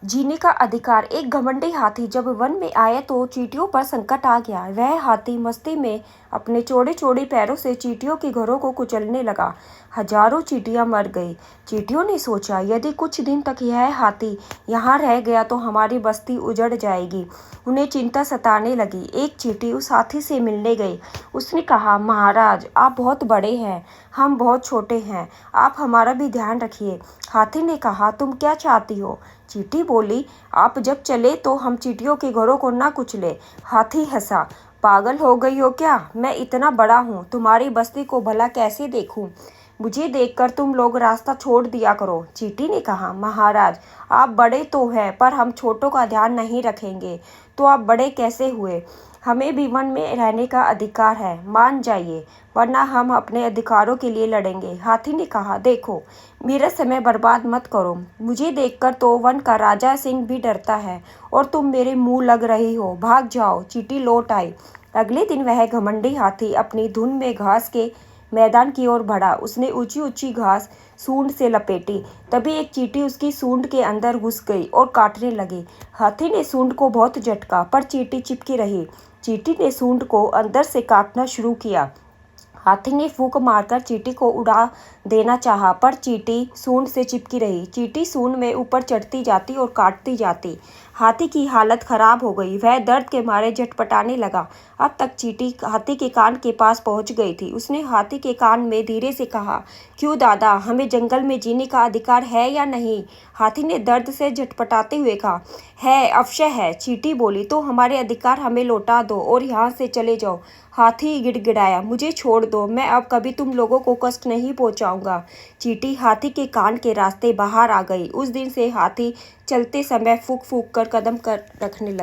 जीने का अधिकार। एक घमंडी हाथी जब वन में आया तो चींटियों पर संकट आ गया। वह हाथी मस्ती में अपने चौड़े चौड़े पैरों से चींटियों के घरों को कुचलने लगा। हजारों चींटियां मर गई। चींटियों ने सोचा, यदि कुछ दिन तक यह हाथी यहाँ रह गया तो हमारी बस्ती उजड़ जाएगी। उन्हें चिंता सताने लगी। एक चींटी उस हाथी से मिलने गई। उसने कहा, महाराज, आप बहुत बड़े हैं, हम बहुत छोटे हैं, आप हमारा भी ध्यान रखिए। हाथी ने कहा, तुम क्या चाहती हो? चींटी बोली, आप जब चले तो हम चींटियों के घरों को ना कुचले। हाथी हंसा, पागल हो गई हो क्या? मैं इतना बड़ा हूँ, तुम्हारी बस्ती को भला कैसे देखूं? मुझे देखकर तुम लोग रास्ता छोड़ दिया करो। चींटी ने कहा, महाराज, आप बड़े तो हैं पर हम छोटों का ध्यान नहीं रखेंगे तो आप बड़े कैसे हुए? हमें भी वन में रहने का अधिकार है, मान जाइए, वरना हम अपने अधिकारों के लिए लड़ेंगे। हाथी ने कहा, देखो, मेरा समय बर्बाद मत करो। मुझे देखकर तो वन का राजा सिंह भी डरता है और तुम मेरे मुंह लग रही हो। भाग जाओ। चींटी लौट आई। अगले दिन वह घमंडी हाथी अपनी धुन में घास के मैदान की ओर बढ़ा। उसने ऊंची ऊंची घास सूंड से लपेटी। तभी एक चींटी उसकी सूंड के अंदर घुस गई और काटने लगी। हाथी ने सूंड को बहुत झटका पर चींटी चिपकी रही। चींटी ने सूंड को अंदर से काटना शुरू किया। हाथी ने फूंक मारकर चींटी को उड़ा देना चाहा पर चींटी सूंड से चिपकी रही। चींटी सूंड में ऊपर चढ़ती जाती और काटती जाती। हाथी की हालत खराब हो गई। वह दर्द के मारे झटपटाने लगा। अब तक चींटी हाथी के कान के पास पहुंच गई थी। उसने हाथी के कान में धीरे से कहा, क्यों दादा, हमें जंगल में जीने का अधिकार है या नहीं? हाथी ने दर्द से झटपटाते हुए कहा, है, अवश्य है। चींटी बोली, तो हमारे अधिकार हमें लौटा दो और यहाँ से चले जाओ। हाथी गिड़गिड़ाया, मुझे छोड़ दो, मैं अब कभी तुम लोगों को कष्ट नहीं पहुंचाऊंगा। चींटी हाथी के कान के रास्ते बाहर आ गई। उस दिन से हाथी चलते समय फूंक फूंक कर कदम कर रखने लगे।